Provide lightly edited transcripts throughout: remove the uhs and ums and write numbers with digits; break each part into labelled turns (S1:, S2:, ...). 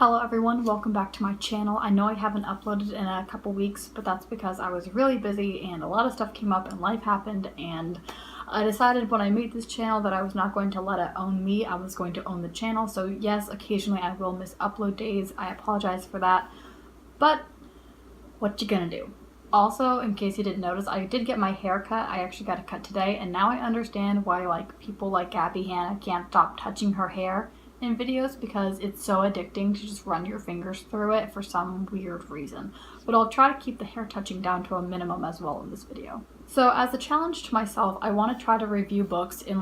S1: Hello everyone, welcome back to my channel. I know I haven't uploaded in a couple weeks, but that's because I was really busy and a lot of stuff came up and life happened, and I decided when I made this channel that I was not going to let it own me. I was going to own the channel. So yes, occasionally I will miss upload days. I apologize for that, but what you gonna do? Also, in case you didn't notice, I did get my hair cut. I actually got a cut today, and now I understand why people like Gabby Hanna can't stop touching her hair in videos, because it's so addicting to just run your fingers through it for some weird reason. But I'll try to keep the hair touching down to a minimum as well in this video. So as a challenge to myself, I want to try to review books in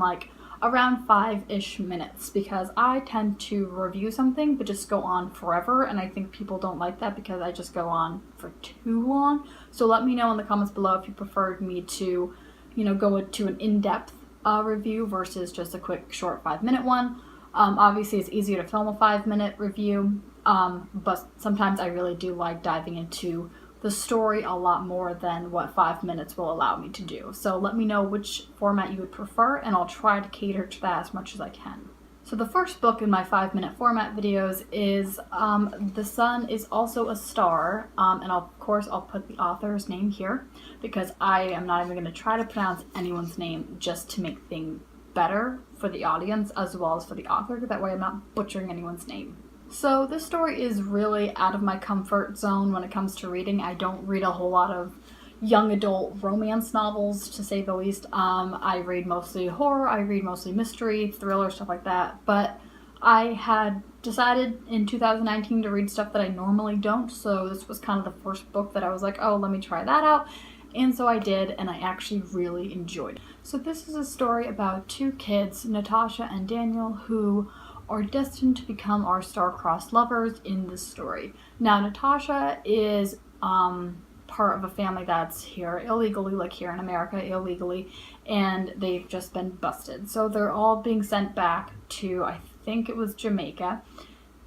S1: around 5-ish minutes, because I tend to review something but just go on forever, and I think people don't like that because I just go on for too long. So let me know in the comments below if you preferred me to, go to an in-depth review versus just a quick short 5-minute one. Obviously it's easier to film a 5-minute review, but sometimes I really do like diving into the story a lot more than what 5 minutes will allow me to do. So let me know which format you would prefer, and I'll try to cater to that as much as I can. So the first book in my 5-minute format videos is The Sun Is Also a Star, and of course I'll put the author's name here because I am not even going to try to pronounce anyone's name just to make things better for the audience as well as for the author. That way I'm not butchering anyone's name. So this story is really out of my comfort zone when it comes to reading. I don't read a whole lot of young adult romance novels, to say the least. I read mostly horror, I read mostly mystery, thriller, stuff like that. But I had decided in 2019 to read stuff that I normally don't, so this was kind of the first book that I was like, oh, let me try that out. And so I did, and I actually really enjoyed it. So this is a story about two kids, Natasha and Daniel, who are destined to become our star-crossed lovers in this story. Now, Natasha is part of a family that's here illegally, like here in America illegally, and they've just been busted. So they're all being sent back to, I think it was Jamaica,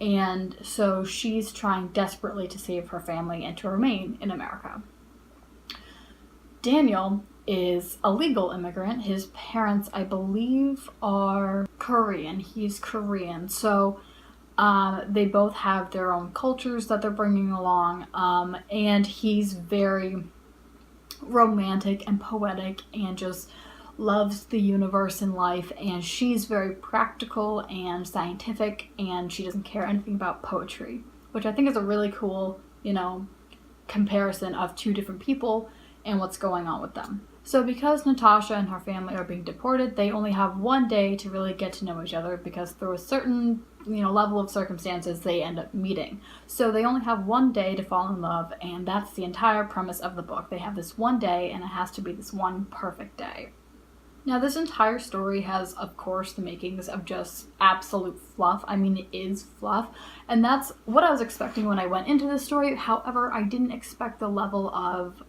S1: and so she's trying desperately to save her family and to remain in America. Daniel is a legal immigrant. His parents, I believe, are Korean. He's Korean. So they both have their own cultures that they're bringing along. And he's very romantic and poetic and just loves the universe and life. And she's very practical and scientific, and she doesn't care anything about poetry, which I think is a really cool, comparison of two different people and what's going on with them. So because Natasha and her family are being deported, they only have one day to really get to know each other, because through a certain, level of circumstances they end up meeting. So they only have one day to fall in love, and that's the entire premise of the book. They have this one day, and it has to be this one perfect day. Now, this entire story has, of course, the makings of just absolute fluff. I mean, it is fluff, and that's what I was expecting when I went into this story. However, I didn't expect the level of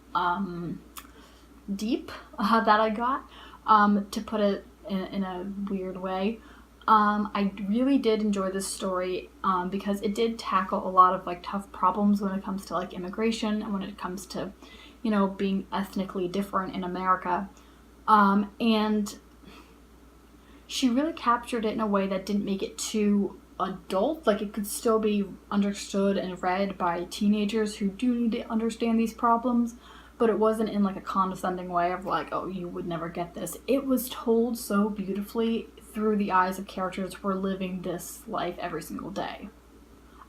S1: deep that I got, to put it in a weird way. I really did enjoy this story because it did tackle a lot of tough problems when it comes to immigration and when it comes to, being ethnically different in America. And she really captured it in a way that didn't make it too adult. It could still be understood and read by teenagers who do need to understand these problems, but it wasn't in a condescending way of oh, you would never get this. It was told so beautifully through the eyes of characters who were living this life every single day.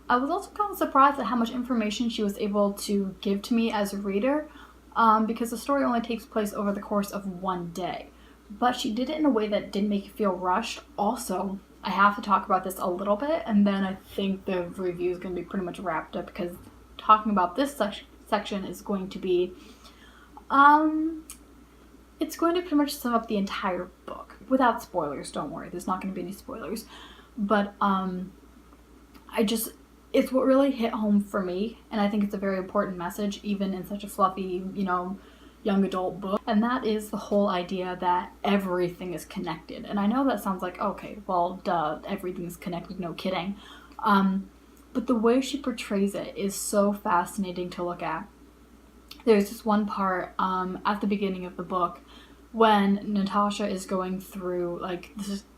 S1: I was also kind of surprised at how much information she was able to give to me as a reader, because the story only takes place over the course of one day. But she did it in a way that didn't make you feel rushed. Also, I have to talk about this a little bit, and then I think the review is going to be pretty much wrapped up, because talking about this section is going to be, it's going to pretty much sum up the entire book. Without spoilers, don't worry, there's not going to be any spoilers. But, it's what really hit home for me, and I think it's a very important message, even in such a fluffy, young adult book. And that is the whole idea that everything is connected. And I know that sounds like, okay, well, duh, everything is connected, no kidding. But the way she portrays it is so fascinating to look at. There's this one part at the beginning of the book when Natasha is going through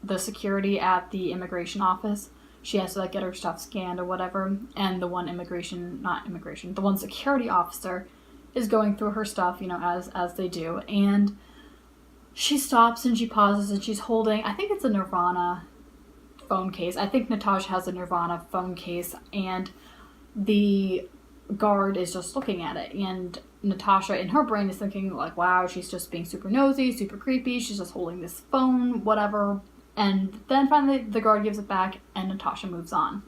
S1: the security at the immigration office. she has to like get her stuff scanned or whatever, and the one the one security officer is going through her stuff, you know, as they do, and she stops and she pauses and she's holding, I think it's a Nirvana phone case. I think Natasha has a Nirvana phone case, and the guard is just looking at it, and Natasha in her brain is thinking like, wow, she's just being super nosy, super creepy, she's just holding this phone, whatever. And then finally the guard gives it back and Natasha moves on.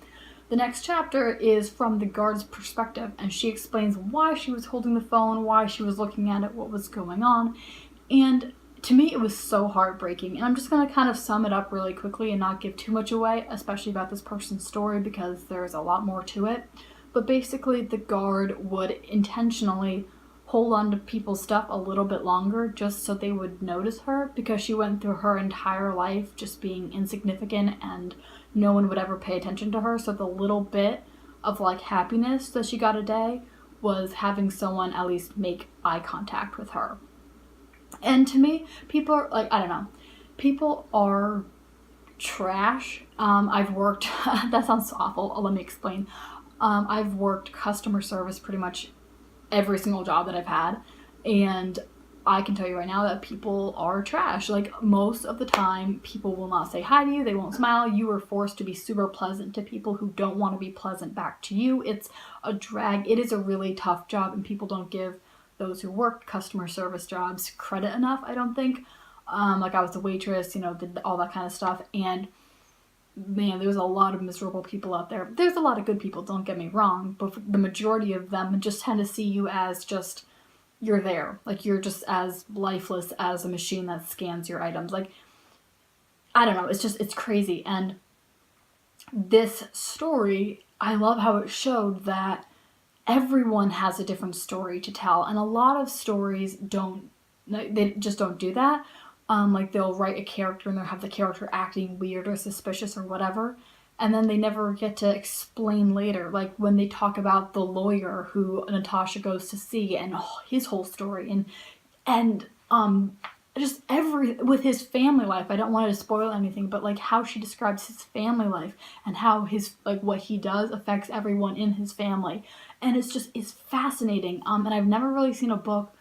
S1: The next chapter is from the guard's perspective, and she explains why she was holding the phone, why she was looking at it, what was going on. And to me, it was so heartbreaking. And I'm just going to kind of sum it up really quickly and not give too much away, especially about this person's story, because there's a lot more to it. But basically, the guard would intentionally hold on to people's stuff a little bit longer just so they would notice her, because she went through her entire life just being insignificant and no one would ever pay attention to her. So the little bit of like happiness that she got a day was having someone at least make eye contact with her. And to me, people are like, I don't know, people are trash. I've worked, that sounds awful, let me explain. I've worked customer service pretty much every single job that I've had, and I can tell you right now that people are trash. Like, most of the time, people will not say hi to you, they won't smile. You are forced to be super pleasant to people who don't want to be pleasant back to you. It's a drag. It is a really tough job, and people don't give those who work customer service jobs credit enough, I don't think. Like, I was a waitress, you know, did all that kind of stuff, and man, there's a lot of miserable people out there. There's a lot of good people, don't get me wrong, but the majority of them just tend to see you as just, you're there. Like, you're just as lifeless as a machine that scans your items. Like, I don't know, it's crazy. And this story, I love how it showed that everyone has a different story to tell, and a lot of stories they just don't do that. Like, they'll write a character and they'll have the character acting weird or suspicious or whatever, and then they never get to explain later. Like, when they talk about the lawyer who Natasha goes to see and his whole story, and just with his family life. I don't want to spoil anything, but like how she describes his family life and how his, like, what he does affects everyone in his family. And it's fascinating. And I've never really seen a book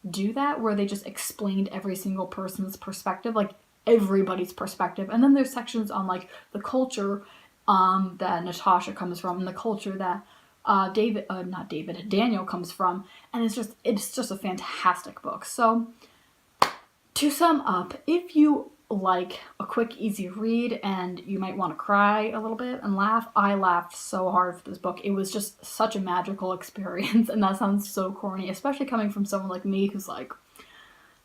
S1: do that where they just explained every single person's perspective, like everybody's perspective. And then there's sections on like the culture that Natasha comes from, and the culture that Daniel comes from. And it's just a fantastic book. So to sum up, if you like a quick, easy read and you might want to cry a little bit and laugh, I laughed so hard for this book. It was just such a magical experience, and that sounds so corny, especially coming from someone like me who's like,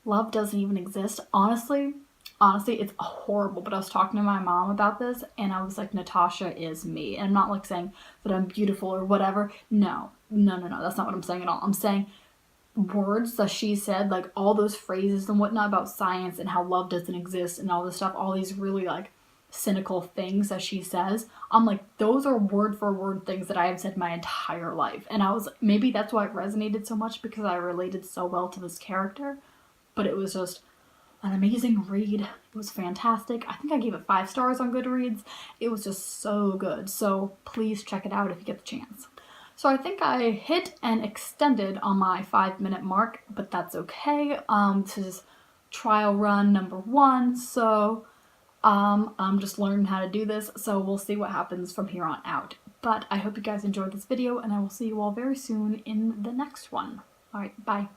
S1: love doesn't even exist. Honestly, it's horrible, but I was talking to my mom about this, and I was like, Natasha is me. And I'm not like saying that I'm beautiful or whatever. No, that's not what I'm saying at all. I'm saying words that she said, like all those phrases and whatnot about science and how love doesn't exist and all this stuff, all these really like cynical things that she says, I'm like, those are word for word things that I have said my entire life. And I was, maybe that's why it resonated so much, because I related so well to this character. But it was just an amazing read. It was fantastic. I think I gave it 5 stars on Goodreads. It was just so good. So please check it out if you get the chance. So I think I hit and extended on my 5-minute mark, but that's okay. This is trial run number 1, so I'm just learning how to do this, so we'll see what happens from here on out. But I hope you guys enjoyed this video, and I will see you all very soon in the next one. Alright, bye.